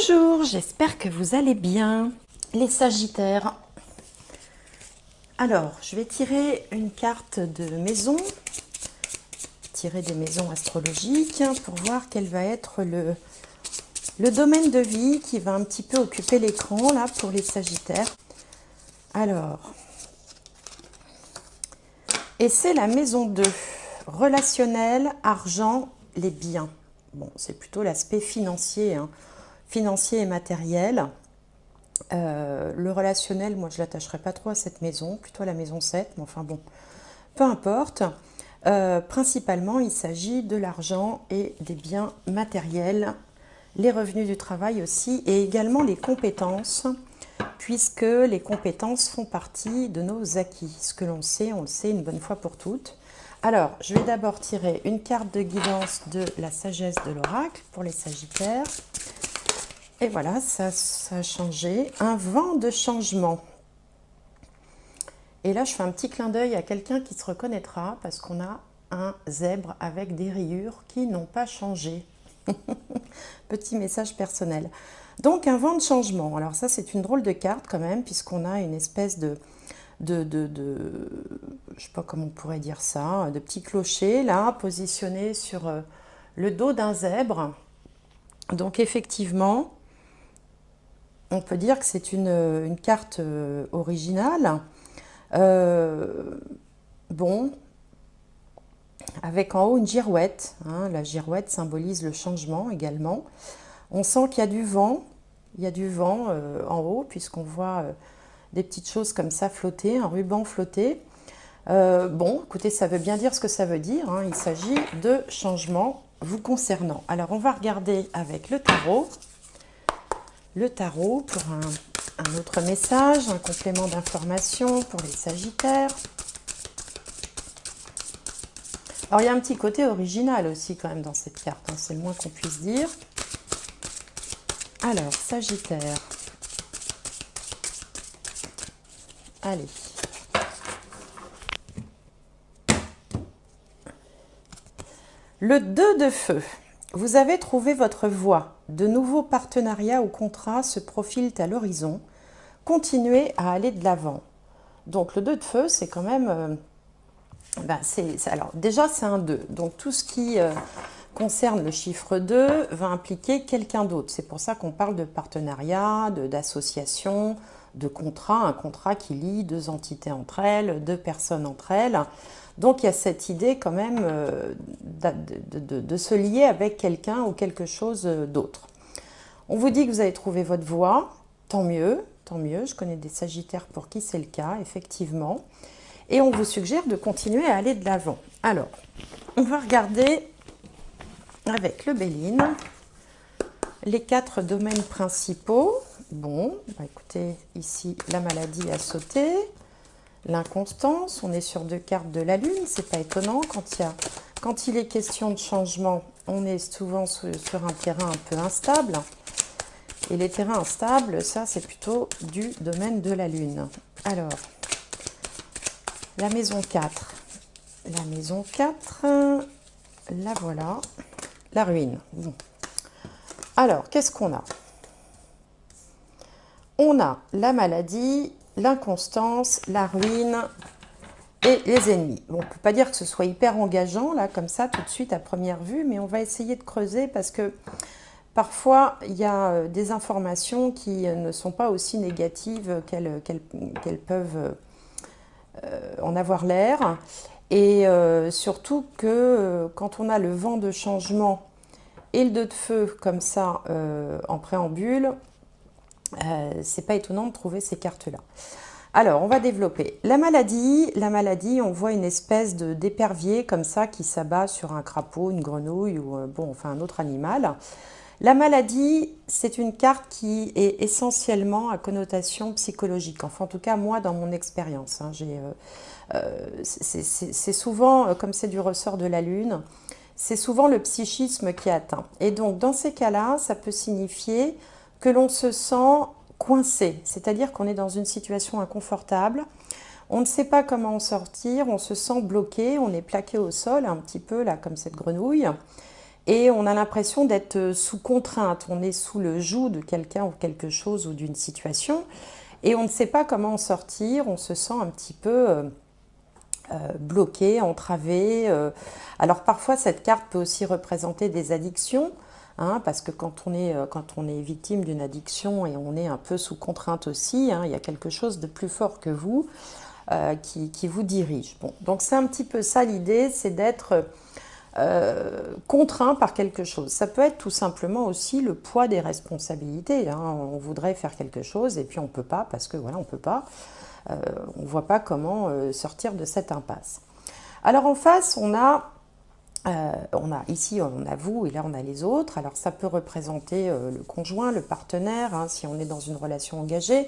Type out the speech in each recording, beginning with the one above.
Bonjour, j'espère que vous allez bien, les Sagittaires. Alors, je vais tirer une carte de maison, tirer des maisons astrologiques pour voir quel va être le domaine de vie qui va un petit peu occuper l'écran là pour les Sagittaires. Alors, et c'est la maison 2, relationnel, argent, les biens. Bon, c'est plutôt l'aspect financier, hein, financier et matériel. Le relationnel, moi je ne l'attacherai pas trop à cette maison, plutôt à la maison 7, mais enfin bon, peu importe. Principalement, il s'agit de l'argent et des biens matériels, les revenus du travail aussi, et également les compétences, puisque les compétences font partie de nos acquis. Ce que l'on sait, on le sait une bonne fois pour toutes. Alors, je vais d'abord tirer une carte de guidance de la sagesse de l'oracle pour les Sagittaires. Et voilà, ça a changé. Un vent de changement. Et là, je fais un petit clin d'œil à quelqu'un qui se reconnaîtra parce qu'on a un zèbre avec des rayures qui n'ont pas changé. Petit message personnel. Donc, un vent de changement. Alors ça, c'est une drôle de carte quand même, puisqu'on a une espèce de je sais pas comment on pourrait dire ça, de petit clocher là, positionné sur le dos d'un zèbre. Donc, effectivement, on peut dire que c'est une carte originale. Bon, avec en haut une girouette. Hein, la girouette symbolise le changement également. On sent qu'il y a du vent. Il y a du vent en haut, puisqu'on voit des petites choses comme ça flotter, un ruban flotter. Bon, écoutez, ça veut bien dire ce que ça veut dire. Hein. Il s'agit de changement vous concernant. Alors, on va regarder avec le tarot. Le tarot pour un autre message, un complément d'information pour les Sagittaires. Alors, il y a un petit côté original aussi quand même dans cette carte, hein, c'est le moins qu'on puisse dire. Alors, Sagittaire. Allez. Le 2 de feu. Vous avez trouvé votre voie. De nouveaux partenariats ou contrats se profilent à l'horizon. Continuez à aller de l'avant. Donc le 2 de feu, c'est quand même... alors déjà, c'est un 2. Donc tout ce qui concerne le chiffre 2 va impliquer quelqu'un d'autre. C'est pour ça qu'on parle de partenariat, d'association, de contrat. Un contrat qui lie deux entités entre elles, deux personnes entre elles. Donc il y a cette idée quand même de se lier avec quelqu'un ou quelque chose d'autre. On vous dit que vous avez trouvé votre voie, tant mieux, tant mieux. Je connais des Sagittaires pour qui c'est le cas, effectivement. Et on vous suggère de continuer à aller de l'avant. Alors, on va regarder avec le Béline les 4 domaines principaux. Bon, écoutez, ici la maladie a sauté. L'inconstance, on est sur 2 cartes de la Lune, c'est pas étonnant. Quand il est question de changement, on est souvent sur un terrain un peu instable. Et les terrains instables, ça c'est plutôt du domaine de la Lune. Alors, la maison 4. La maison 4, la voilà, la ruine. Bon. Alors, qu'est-ce qu'on a? On a la maladie, l'inconstance, la ruine et les ennemis. Bon, on ne peut pas dire que ce soit hyper engageant, là, comme ça, tout de suite, à première vue, mais on va essayer de creuser parce que parfois, il y a des informations qui ne sont pas aussi négatives qu'elles peuvent en avoir l'air. Et surtout que quand on a le vent de changement et le 2 de feu comme ça en préambule, c'est pas étonnant de trouver ces cartes-là. Alors, on va développer. La maladie, on voit une espèce d'épervier comme ça qui s'abat sur un crapaud, une grenouille ou enfin un autre animal. La maladie, c'est une carte qui est essentiellement à connotation psychologique. Enfin, en tout cas, moi, dans mon expérience, hein, c'est souvent, comme c'est du ressort de la Lune, c'est souvent le psychisme qui est atteint. Et donc, dans ces cas-là, ça peut signifier que l'on se sent coincé, c'est-à-dire qu'on est dans une situation inconfortable, on ne sait pas comment en sortir, on se sent bloqué, on est plaqué au sol un petit peu là comme cette grenouille et on a l'impression d'être sous contrainte, on est sous le joug de quelqu'un ou quelque chose ou d'une situation, et on ne sait pas comment en sortir, on se sent un petit peu bloqué, entravé. Alors parfois cette carte peut aussi représenter des addictions, hein, parce que quand on est victime d'une addiction et on est un peu sous contrainte aussi, hein, il y a quelque chose de plus fort que vous qui vous dirige. Bon, donc c'est un petit peu ça l'idée, c'est d'être contraint par quelque chose. Ça peut être tout simplement aussi le poids des responsabilités, hein. On voudrait faire quelque chose et puis on ne peut pas parce que voilà, on ne peut pas. On ne voit pas comment sortir de cette impasse. Alors en face, on a ici, on a vous et là on a les autres. Alors ça peut représenter le conjoint, le partenaire, hein, si on est dans une relation engagée.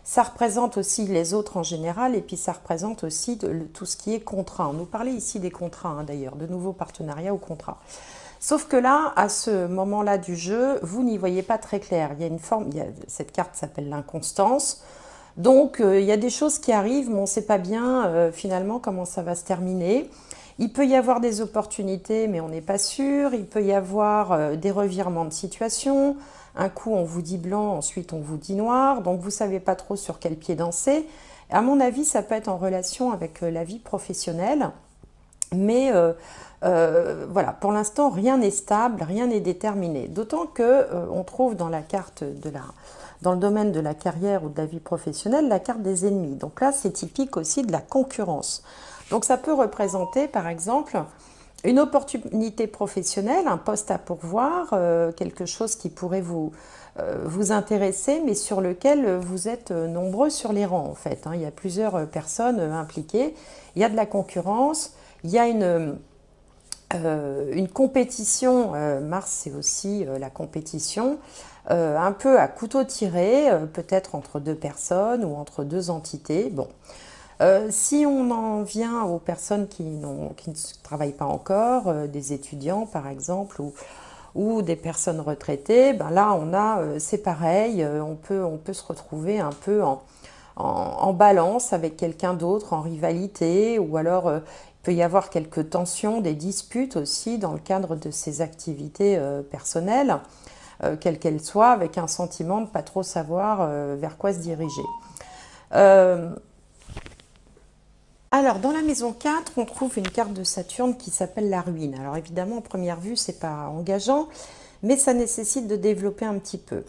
Ça représente aussi les autres en général et puis ça représente aussi tout ce qui est contrat. On nous parlait ici des contrats, hein, d'ailleurs, de nouveaux partenariats ou contrats. Sauf que là, à ce moment-là du jeu, vous n'y voyez pas très clair. Il y a une forme, cette carte s'appelle l'inconstance. Donc il y a des choses qui arrivent, mais on ne sait pas bien finalement comment ça va se terminer. Il peut y avoir des opportunités, mais on n'est pas sûr. Il peut y avoir des revirements de situation. Un coup, on vous dit blanc, ensuite on vous dit noir. Donc vous ne savez pas trop sur quel pied danser. À mon avis, ça peut être en relation avec la vie professionnelle. Mais voilà, pour l'instant, rien n'est stable, rien n'est déterminé. D'autant que on trouve dans la carte dans le domaine de la carrière ou de la vie professionnelle, la carte des ennemis. Donc là, c'est typique aussi de la concurrence. Donc ça peut représenter, par exemple, une opportunité professionnelle, un poste à pourvoir, quelque chose qui pourrait vous intéresser, mais sur lequel vous êtes nombreux sur les rangs, en fait, hein. Il y a plusieurs personnes impliquées, il y a de la concurrence, il y a une compétition, Mars c'est aussi la compétition, un peu à couteau tiré, peut-être entre deux personnes ou entre deux entités. Bon. Si on en vient aux personnes qui ne travaillent pas encore, des étudiants par exemple, ou des personnes retraitées, ben là c'est pareil, on peut se retrouver un peu en balance avec quelqu'un d'autre, en rivalité, ou alors il peut y avoir quelques tensions, des disputes aussi dans le cadre de ces activités personnelles, quelles qu'elles soient, avec un sentiment de ne pas trop savoir vers quoi se diriger. Alors, dans la maison 4, on trouve une carte de Saturne qui s'appelle la ruine. Alors évidemment, en première vue, c'est pas engageant, mais ça nécessite de développer un petit peu.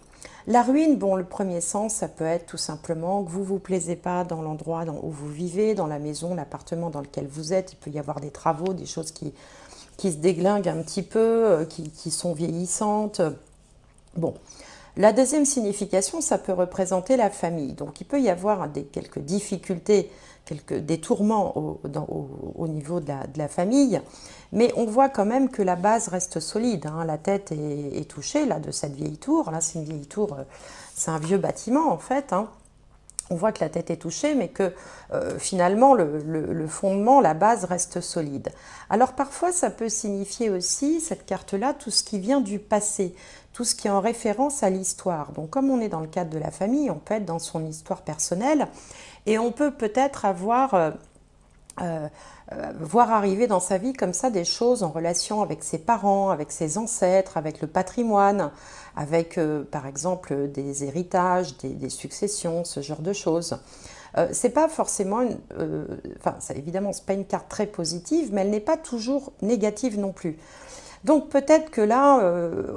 La ruine, bon, le premier sens, ça peut être tout simplement que vous ne vous plaisez pas dans l'endroit où vous vivez, dans la maison, l'appartement dans lequel vous êtes. Il peut y avoir des travaux, des choses qui se déglinguent un petit peu, qui sont vieillissantes. Bon. La deuxième signification, ça peut représenter la famille. Donc il peut y avoir quelques difficultés, des tourments au niveau de la famille, mais on voit quand même que la base reste solide, hein. La tête est touchée là, de cette vieille tour. Là, c'est une vieille tour, c'est un vieux bâtiment en fait, hein. On voit que la tête est touchée, mais que finalement, le fondement, la base reste solide. Alors parfois, ça peut signifier aussi, cette carte-là, tout ce qui vient du passé, tout ce qui est en référence à l'histoire. Donc comme on est dans le cadre de la famille, on peut être dans son histoire personnelle, et on peut peut-être voir arriver dans sa vie comme ça des choses en relation avec ses parents, avec ses ancêtres, avec le patrimoine, avec par exemple des héritages, des successions, ce genre de choses. C'est pas forcément évidemment c'est pas une carte très positive, mais elle n'est pas toujours négative non plus. Donc peut-être que là,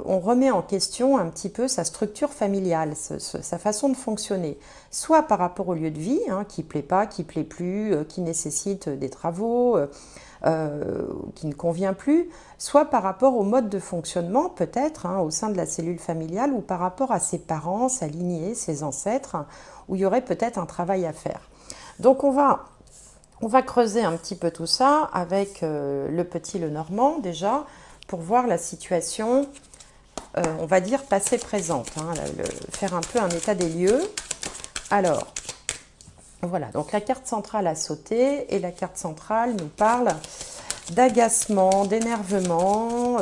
on remet en question un petit peu sa structure familiale, sa façon de fonctionner, soit par rapport au lieu de vie, hein, qui ne plaît pas, qui ne plaît plus, qui nécessite des travaux, qui ne convient plus, soit par rapport au mode de fonctionnement, peut-être, hein, au sein de la cellule familiale, ou par rapport à ses parents, sa lignée, ses ancêtres, où il y aurait peut-être un travail à faire. Donc on va creuser un petit peu tout ça avec le petit Lenormand déjà, pour voir la situation, on va dire passé-présente, hein, faire un peu un état des lieux. Alors, voilà, donc la carte centrale a sauté, et la carte centrale nous parle d'agacement, d'énervement.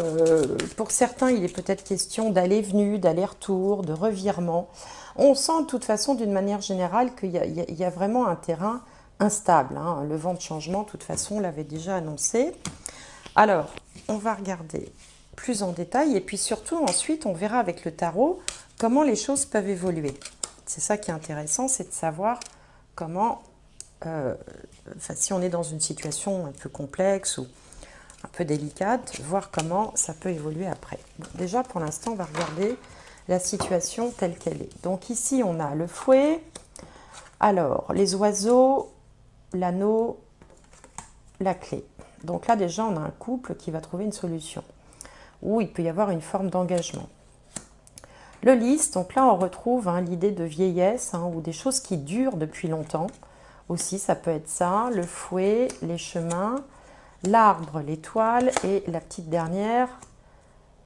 Pour certains, il est peut-être question d'aller-venu, d'aller-retour, de revirement. On sent de toute façon, d'une manière générale, qu'il y a vraiment un terrain instable, hein. Le vent de changement, de toute façon, on l'avait déjà annoncé. Alors, on va regarder plus en détail. Et puis surtout, ensuite, on verra avec le tarot comment les choses peuvent évoluer. C'est ça qui est intéressant, c'est de savoir comment, si on est dans une situation un peu complexe ou un peu délicate, voir comment ça peut évoluer après. Bon, déjà, pour l'instant, on va regarder la situation telle qu'elle est. Donc ici, on a le fouet, alors les oiseaux, l'anneau, la clé. Donc là, déjà, on a un couple qui va trouver une solution, où il peut y avoir une forme d'engagement. Le lys, donc là, on retrouve l'idée de vieillesse, ou des choses qui durent depuis longtemps. Aussi, ça peut être ça, le fouet, les chemins, l'arbre, l'étoile et la petite dernière,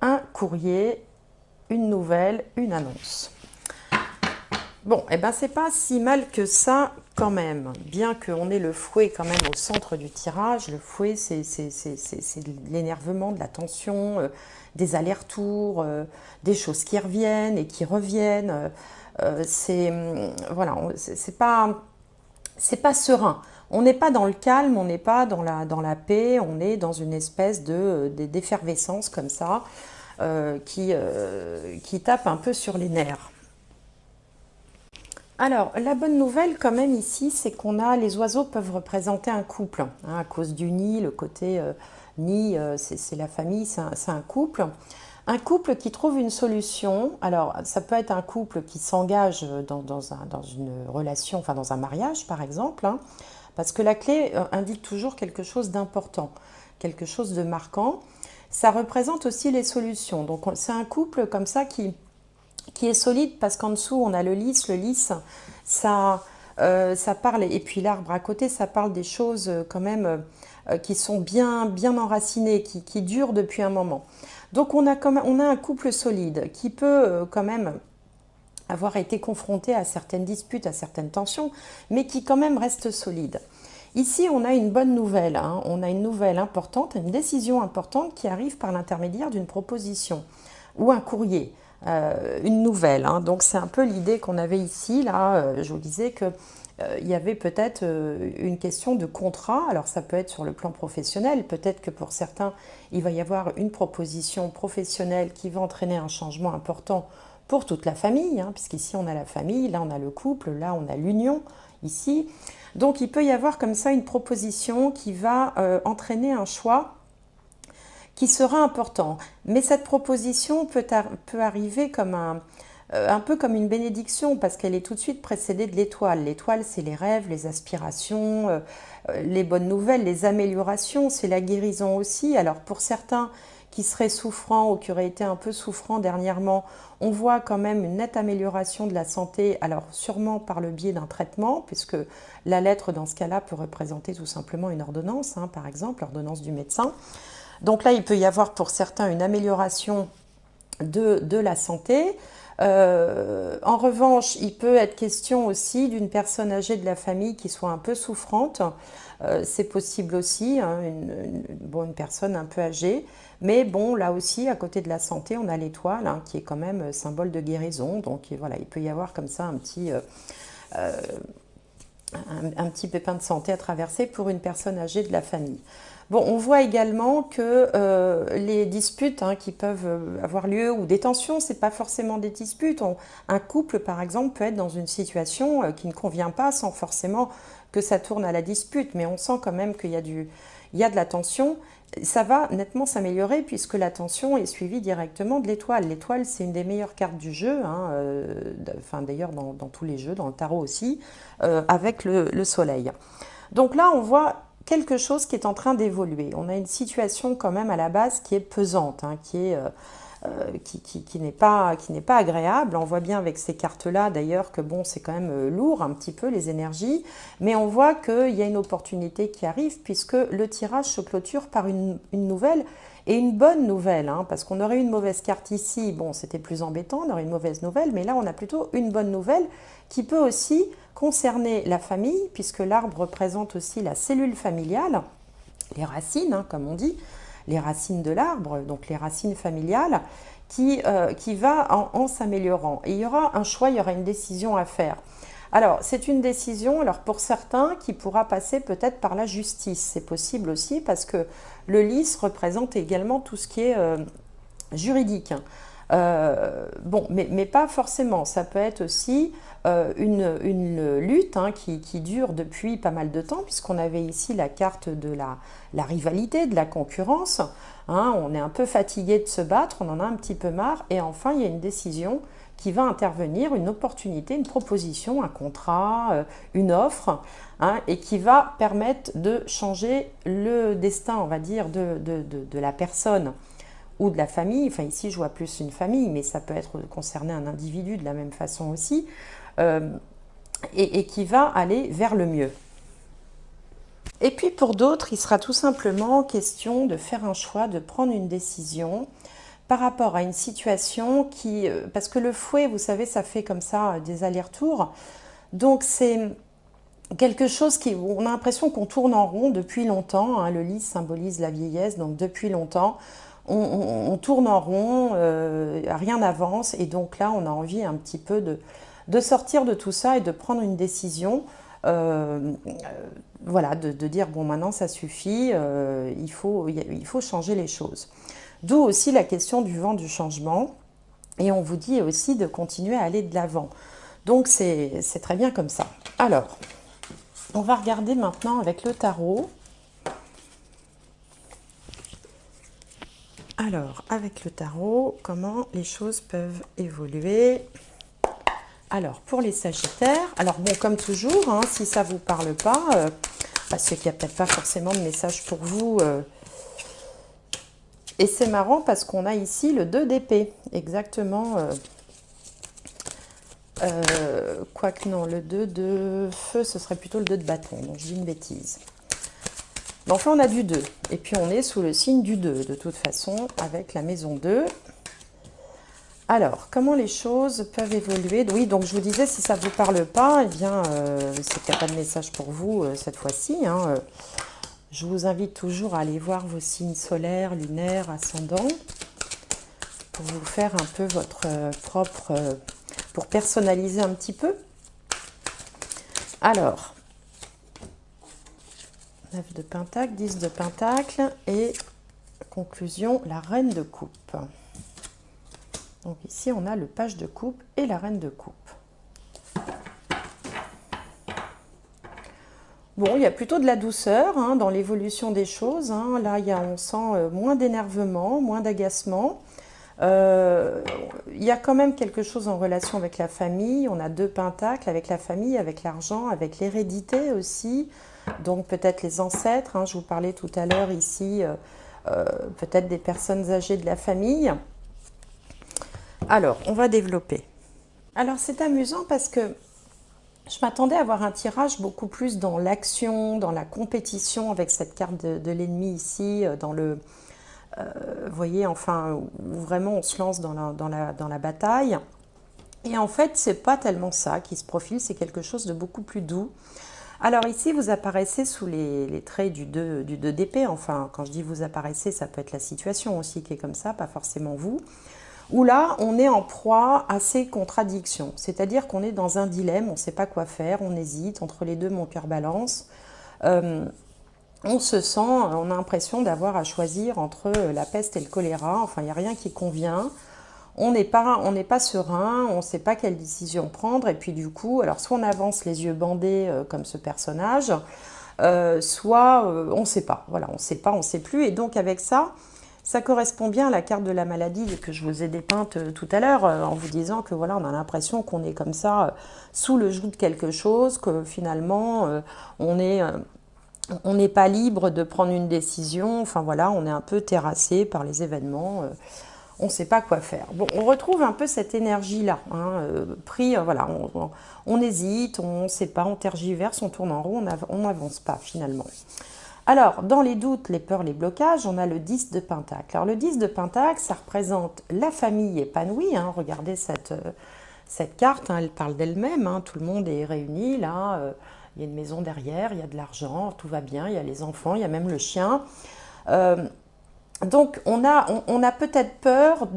un courrier, une nouvelle, une annonce. Bon, et ben c'est pas si mal que ça quand même, bien qu'on ait le fouet quand même au centre du tirage. Le fouet, c'est de l'énervement, de la tension, des allers-retours, des choses qui reviennent et qui reviennent. Voilà, c'est pas serein. On n'est pas dans le calme, on n'est pas dans la paix, on est dans une espèce d'effervescence comme ça qui tape un peu sur les nerfs. Alors, la bonne nouvelle quand même ici, c'est les oiseaux peuvent représenter un couple, à cause du nid, le côté nid, c'est la famille, c'est un couple. Un couple qui trouve une solution. Alors, ça peut être un couple qui s'engage dans une relation, enfin dans un mariage par exemple, parce que la clé indique toujours quelque chose d'important, quelque chose de marquant. Ça représente aussi les solutions. Donc, c'est un couple comme ça qui est solide parce qu'en dessous, on a le lys. Le lys, ça parle, et puis l'arbre à côté, ça parle des choses quand même qui sont bien enracinées, qui durent depuis un moment. Donc on a un couple solide qui peut quand même avoir été confronté à certaines disputes, à certaines tensions, mais qui quand même reste solide. Ici, on a une bonne nouvelle, on a une nouvelle importante, une décision importante qui arrive par l'intermédiaire d'une proposition ou un courrier. Une nouvelle. Donc c'est un peu l'idée qu'on avait ici. Là, je vous disais que il y avait peut-être une question de contrat. Alors ça peut être sur le plan professionnel. Peut-être que pour certains, il va y avoir une proposition professionnelle qui va entraîner un changement important pour toute la famille, puisqu'ici on a la famille, là on a le couple, là on a l'union, ici. Donc il peut y avoir comme ça une proposition qui va entraîner un choix qui sera important. Mais cette proposition peut arriver comme un peu comme une bénédiction, parce qu'elle est tout de suite précédée de l'étoile. L'étoile, c'est les rêves, les aspirations, les bonnes nouvelles, les améliorations, c'est la guérison aussi. Alors pour certains qui seraient souffrants ou qui auraient été un peu souffrants dernièrement, on voit quand même une nette amélioration de la santé, alors sûrement par le biais d'un traitement, puisque la lettre dans ce cas-là peut représenter tout simplement une ordonnance, par exemple, l'ordonnance du médecin. Donc là, il peut y avoir pour certains une amélioration de la santé. En revanche, il peut être question aussi d'une personne âgée de la famille qui soit un peu souffrante. C'est possible aussi, une personne un peu âgée. Mais bon, là aussi, à côté de la santé, on a l'étoile qui est quand même symbole de guérison. Donc voilà, il peut y avoir comme ça un petit pépin de santé à traverser pour une personne âgée de la famille. Bon, on voit également que les disputes qui peuvent avoir lieu, ou des tensions, ce n'est pas forcément des disputes. Un couple, par exemple, peut être dans une situation qui ne convient pas sans forcément que ça tourne à la dispute. Mais on sent quand même qu'il y a de la tension. Ça va nettement s'améliorer puisque la tension est suivie directement de l'étoile. L'étoile, c'est une des meilleures cartes du jeu, d'ailleurs dans tous les jeux, dans le tarot aussi, avec le soleil. Donc là, on voit quelque chose qui est en train d'évoluer. On a une situation quand même à la base qui est pesante, qui n'est pas agréable. On voit bien avec ces cartes-là d'ailleurs que bon, c'est quand même lourd un petit peu les énergies, mais on voit qu'il y a une opportunité qui arrive puisque le tirage se clôture par une nouvelle et une bonne nouvelle, parce qu'on aurait une mauvaise carte ici, bon c'était plus embêtant, on aurait une mauvaise nouvelle, mais là on a plutôt une bonne nouvelle qui peut aussi concerner la famille, puisque l'arbre représente aussi la cellule familiale, les racines, comme on dit, les racines de l'arbre, donc les racines familiales, qui va en s'améliorant. Et il y aura un choix, il y aura une décision à faire. Alors, c'est une décision, alors pour certains, qui pourra passer peut-être par la justice. C'est possible aussi parce que le lys représente également tout ce qui est juridique. Bon, mais pas forcément. Ça peut être aussi une lutte qui dure depuis pas mal de temps, puisqu'on avait ici la carte de la rivalité, de la concurrence. On est un peu fatigué de se battre, on en a un petit peu marre, et enfin il y a une décision qui va intervenir, une opportunité, une proposition, un contrat, une offre, et qui va permettre de changer le destin, on va dire, de la personne ou de la famille. Enfin ici je vois plus une famille, mais ça peut être concerné un individu de la même façon aussi, et qui va aller vers le mieux. Et puis pour d'autres, il sera tout simplement question de faire un choix, de prendre une décision par rapport à une situation qui... Parce que le fouet, vous savez, ça fait comme ça des allers-retours. Donc c'est quelque chose qui... On a l'impression qu'on tourne en rond depuis longtemps. Le lys symbolise la vieillesse, donc depuis longtemps, on tourne en rond, rien n'avance. Et donc là, on a envie un petit peu de sortir de tout ça et de prendre une décision. Voilà, de dire bon maintenant ça suffit, il faut changer les choses. D'où aussi la question du vent du changement, et on vous dit aussi de continuer à aller de l'avant. Donc c'est très bien comme ça. Alors, on va regarder maintenant avec le tarot. Alors, avec le tarot, comment les choses peuvent évoluer. Alors, pour les Sagittaires, alors bon, comme toujours, si ça ne vous parle pas, parce qu'il n'y a peut-être pas forcément de message pour vous. Et c'est marrant parce qu'on a ici le 2 d'épée, exactement. Quoique non, le 2 de feu, ce serait plutôt le 2 de bâton, donc je dis une bêtise. Mais enfin, on a du 2. Et puis, on est sous le signe du 2, de toute façon, avec la maison 2. Alors, comment les choses peuvent évoluer? Oui, donc je vous disais, si ça ne vous parle pas, eh bien, c'est qu'il n'y a pas de message pour vous cette fois-ci. Je vous invite toujours à aller voir vos signes solaires, lunaires, ascendants, pour vous faire un peu votre propre... pour personnaliser un petit peu. Alors, 9 de Pentacle, 10 de Pentacle, et conclusion, la Reine de Coupe. Donc ici, on a le Page de Coupe et la Reine de Coupe. Bon, il y a plutôt de la douceur dans l'évolution des choses. Là, on sent moins d'énervement, moins d'agacement. Il y a quand même quelque chose en relation avec la famille. On a 2 pentacles avec la famille, avec l'argent, avec l'hérédité aussi. Donc peut-être les ancêtres. Je vous parlais tout à l'heure ici, peut-être des personnes âgées de la famille. Alors, on va développer. Alors, c'est amusant parce que je m'attendais à avoir un tirage beaucoup plus dans l'action, dans la compétition, avec cette carte de l'ennemi ici, dans le... vous voyez, enfin, où vraiment on se lance dans la bataille. Et en fait, c'est pas tellement ça qui se profile, c'est quelque chose de beaucoup plus doux. Alors ici, vous apparaissez sous les traits du 2 d'épée. Enfin, quand je dis vous apparaissez, ça peut être la situation aussi qui est comme ça, pas forcément vous. Où là, on est en proie à ces contradictions. C'est-à-dire qu'on est dans un dilemme, on ne sait pas quoi faire, on hésite, entre les deux, mon cœur balance. On se sent, on a l'impression d'avoir à choisir entre la peste et le choléra. Enfin, il n'y a rien qui convient. On n'est pas serein, on ne sait pas quelle décision prendre. Et puis du coup, alors soit on avance les yeux bandés comme ce personnage, soit on ne sait pas. Voilà, on ne sait pas, on ne sait plus. Et donc avec ça, ça correspond bien à la carte de la maladie que je vous ai dépeinte tout à l'heure, en vous disant que voilà, on a l'impression qu'on est comme ça, sous le joug de quelque chose, que finalement, on n'est pas libre de prendre une décision. Enfin voilà, on est un peu terrassé par les événements. On ne sait pas quoi faire. Bon, on retrouve un peu cette énergie-là. Voilà, on hésite, on ne sait pas, on tergiverse, on tourne en rond, on n'avance pas finalement. Alors, dans les doutes, les peurs, les blocages, on a le 10 de Pentacle. Alors, le 10 de Pentacle, ça représente la famille épanouie. Regardez cette carte, elle parle d'elle-même. Tout le monde est réuni, là. Il y a une maison derrière, il y a de l'argent, tout va bien. Il y a les enfants, il y a même le chien. Donc, on a peut-être peur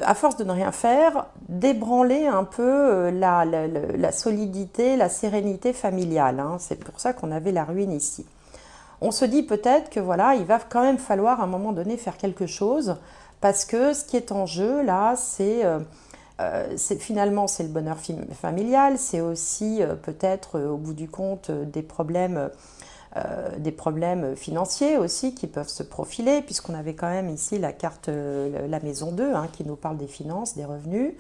à force de ne rien faire, d'ébranler un peu la solidité, la sérénité familiale. C'est pour ça qu'on avait la ruine ici. on se dit peut-être que voilà, il va quand même falloir à un moment donné faire quelque chose, parce que ce qui est en jeu là, finalement c'est le bonheur familial, c'est aussi peut-être au bout du compte des problèmes financiers aussi qui peuvent se profiler, puisqu'on avait quand même ici la carte, la maison 2, hein, qui nous parle des finances, des revenus.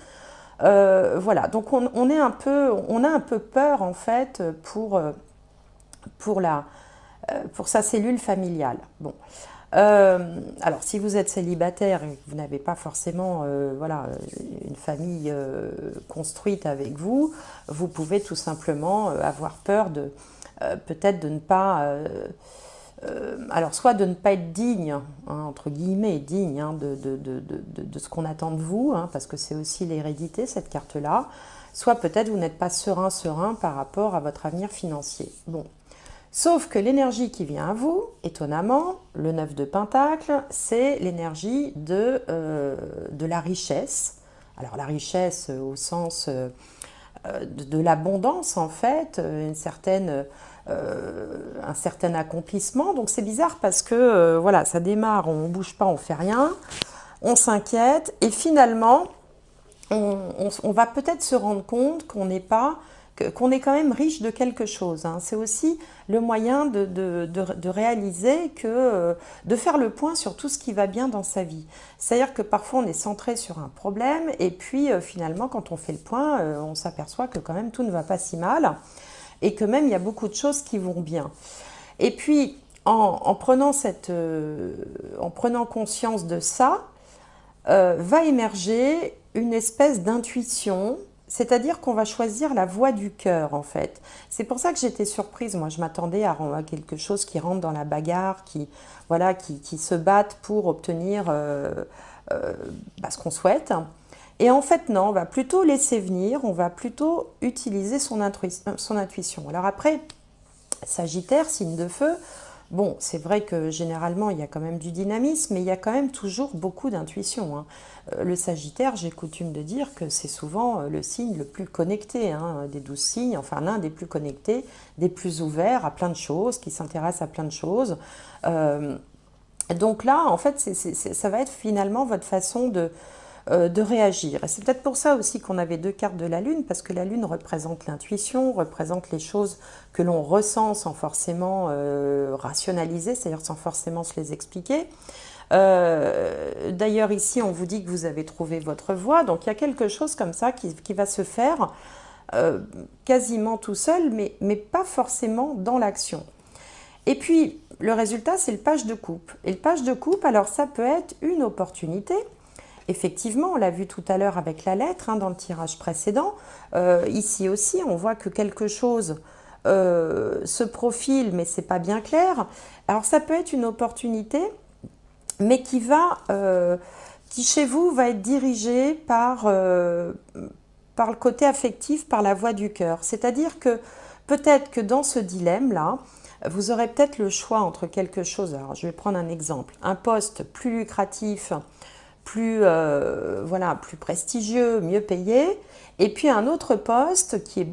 Voilà, donc on a un peu peur en fait pour sa cellule familiale. Bon. Alors, si vous êtes célibataire et que vous n'avez pas forcément voilà, une famille construite avec vous, vous pouvez tout simplement avoir peur peut-être de ne pas... alors, soit de ne pas être digne, hein, entre guillemets, digne hein, de ce qu'on attend de vous, hein, parce que c'est aussi l'hérédité, cette carte-là, soit peut-être vous n'êtes pas serein par rapport à votre avenir financier. Bon. Sauf que l'énergie qui vient à vous, étonnamment, le 9 de Pentacle, c'est l'énergie de la richesse. Alors la richesse au sens de l'abondance en fait, un certain accomplissement. Donc c'est bizarre parce que voilà, ça démarre, on ne bouge pas, on ne fait rien, on s'inquiète et finalement on va peut-être se rendre compte qu'on est quand même riche de quelque chose. Hein. C'est aussi le moyen de réaliser de faire le point sur tout ce qui va bien dans sa vie. C'est-à-dire que parfois on est centré sur un problème et puis finalement quand on fait le point, on s'aperçoit que quand même tout ne va pas si mal et que même il y a beaucoup de choses qui vont bien. Et puis en prenant conscience de ça, va émerger une espèce d'intuition, c'est-à-dire qu'on va choisir la voie du cœur en fait. C'est pour ça que j'étais surprise, moi je m'attendais à quelque chose qui rentre dans la bagarre, qui se battent pour obtenir ce qu'on souhaite. Et en fait non, on va plutôt laisser venir, on va plutôt utiliser son intuition. Alors après, Sagittaire, signe de feu, bon, c'est vrai que généralement, il y a quand même du dynamisme, mais il y a quand même toujours beaucoup d'intuition. Hein. Le Sagittaire, j'ai coutume de dire que c'est souvent le signe le plus connecté hein, des 12 signes, enfin l'un des plus connectés, des plus ouverts à plein de choses, qui s'intéressent à plein de choses. Donc là, en fait, ça va être finalement votre façon de réagir. Et c'est peut-être pour ça aussi qu'on avait deux cartes de la Lune, parce que la Lune représente l'intuition, représente les choses que l'on ressent sans forcément rationaliser, c'est-à-dire sans forcément se les expliquer. D'ailleurs ici on vous dit que vous avez trouvé votre voie, donc il y a quelque chose comme ça qui va se faire quasiment tout seul, mais pas forcément dans l'action. Et puis le résultat c'est le page de coupe. Et le page de coupe, alors ça peut être une opportunité. Effectivement, on l'a vu tout à l'heure avec la lettre, hein, dans le tirage précédent. Ici aussi, on voit que quelque chose se profile, mais c'est pas bien clair. Alors ça peut être une opportunité, mais qui chez vous va être dirigée par le côté affectif, par la voie du cœur. C'est-à-dire que peut-être que dans ce dilemme-là, vous aurez peut-être le choix entre quelque chose. Alors je vais prendre un exemple. Un poste plus lucratif, plus prestigieux, mieux payé, et puis un autre poste qui est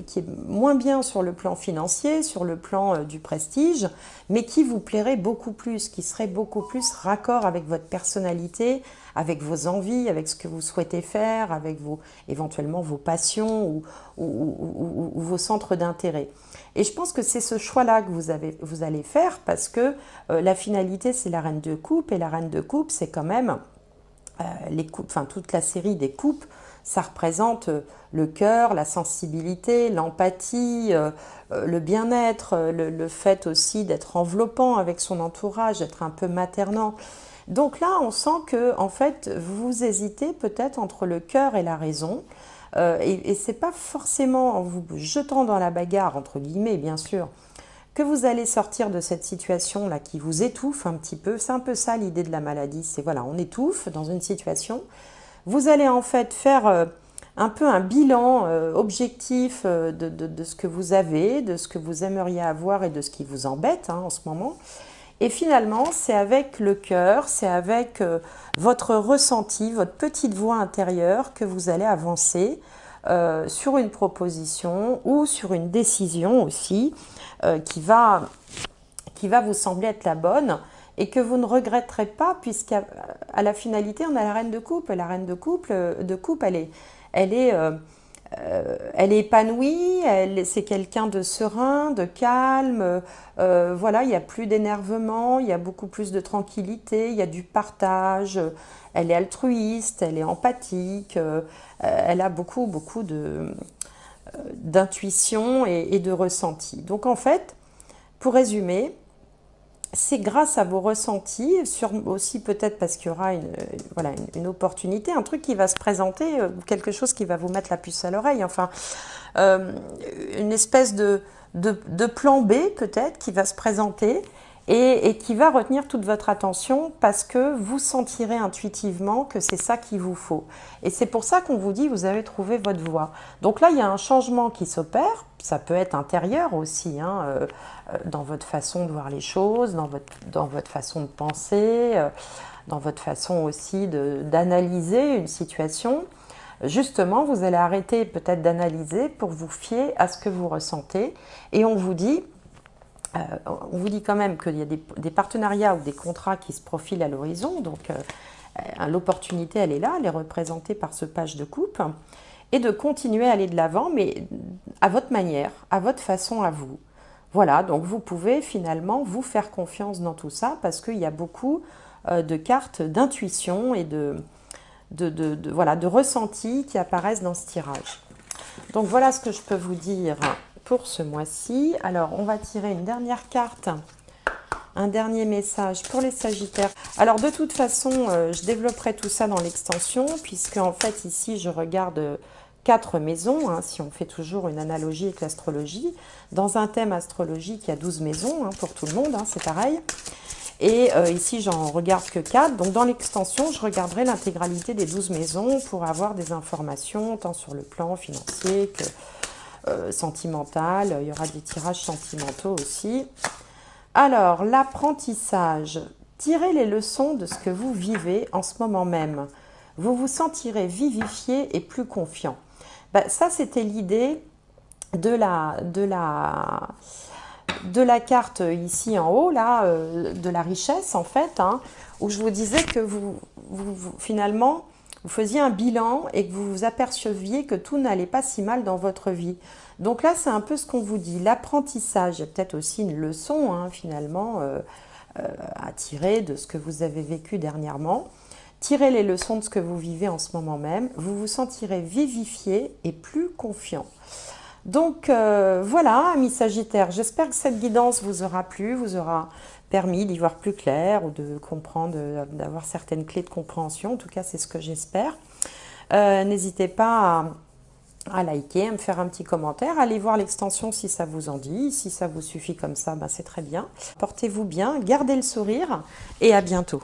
qui est moins bien sur le plan financier, sur le plan du prestige, mais qui vous plairait beaucoup plus, qui serait beaucoup plus raccord avec votre personnalité, avec vos envies, avec ce que vous souhaitez faire, avec éventuellement vos passions ou vos centres d'intérêt. Et je pense que c'est ce choix-là que vous allez faire, parce que la finalité c'est la reine de coupe, et la reine de coupe c'est quand même les coupes, enfin toute la série des coupes, ça représente le cœur, la sensibilité, l'empathie, le bien-être, le fait aussi d'être enveloppant avec son entourage, d'être un peu maternant. Donc là, on sent que en fait, vous hésitez peut-être entre le cœur et la raison. Et c'est pas forcément en vous jetant dans la bagarre, entre guillemets, bien sûr, que vous allez sortir de cette situation-là qui vous étouffe un petit peu. C'est un peu ça l'idée de la maladie, c'est voilà, on étouffe dans une situation. Vous allez en fait faire un peu un bilan objectif de ce que vous avez, de ce que vous aimeriez avoir et de ce qui vous embête hein, en ce moment. Et finalement, c'est avec le cœur, c'est avec votre ressenti, votre petite voix intérieure que vous allez avancer sur une proposition ou sur une décision aussi qui va qui va vous sembler être la bonne et que vous ne regretterez pas, puisqu'à la finalité, on a la reine de coupe. La reine de coupe, elle est, elle est épanouie, c'est quelqu'un de serein, de calme, voilà, il n'y a plus d'énervement, il y a beaucoup plus de tranquillité, il y a du partage, elle est altruiste, elle est empathique, elle a beaucoup d'intuition et de ressenti. Donc en fait, pour résumer, c'est grâce à vos ressentis, aussi peut-être parce qu'il y aura voilà, une opportunité, un truc qui va se présenter, quelque chose qui va vous mettre la puce à l'oreille, enfin, une espèce de plan B peut-être qui va se présenter et qui va retenir toute votre attention parce que vous sentirez intuitivement que c'est ça qu'il vous faut. Et c'est pour ça qu'on vous dit vous avez trouvé votre voie. Donc là, il y a un changement qui s'opère, ça peut être intérieur aussi, hein, dans votre façon de voir les choses, dans votre façon de penser, dans votre façon aussi d'analyser une situation. Justement, vous allez arrêter peut-être d'analyser pour vous fier à ce que vous ressentez. Et on vous dit quand même qu'il y a des partenariats ou des contrats qui se profilent à l'horizon. Donc, l'opportunité, elle est là, elle est représentée par ce page de coupe. Et de continuer à aller de l'avant, mais à votre manière, à votre façon à vous. Voilà, donc vous pouvez finalement vous faire confiance dans tout ça parce qu'il y a beaucoup de cartes d'intuition et voilà, de ressenti qui apparaissent dans ce tirage. Donc voilà ce que je peux vous dire pour ce mois-ci. Alors, on va tirer une dernière carte, un dernier message pour les Sagittaires. Alors, de toute façon, je développerai tout ça dans l'extension, puisque en fait, ici, je regarde 4 maisons, hein, si on fait toujours une analogie avec l'astrologie. Dans un thème astrologique, il y a 12 maisons, hein, pour tout le monde, hein, c'est pareil. Et ici, j'en regarde que 4. Donc, dans l'extension, je regarderai l'intégralité des 12 maisons pour avoir des informations, tant sur le plan financier que sentimental. Il y aura des tirages sentimentaux aussi. Alors, l'apprentissage. Tirez les leçons de ce que vous vivez en ce moment même. Vous vous sentirez vivifié et plus confiant. Ben, ça, c'était l'idée de la carte ici en haut, là, de la richesse en fait, hein, où je vous disais que finalement, vous faisiez un bilan et que vous vous aperceviez que tout n'allait pas si mal dans votre vie. Donc là, c'est un peu ce qu'on vous dit, l'apprentissage. Il y a peut-être aussi une leçon, hein, finalement, à tirer de ce que vous avez vécu dernièrement. Tirez les leçons de ce que vous vivez en ce moment même. Vous vous sentirez vivifié et plus confiant. Donc voilà, amis Sagittaires, j'espère que cette guidance vous aura plu, vous aura permis d'y voir plus clair ou de comprendre, d'avoir certaines clés de compréhension. En tout cas, c'est ce que j'espère. N'hésitez pas à liker, à me faire un petit commentaire, allez voir l'extension si ça vous en dit. Si ça vous suffit comme ça, ben c'est très bien. Portez-vous bien, gardez le sourire et à bientôt.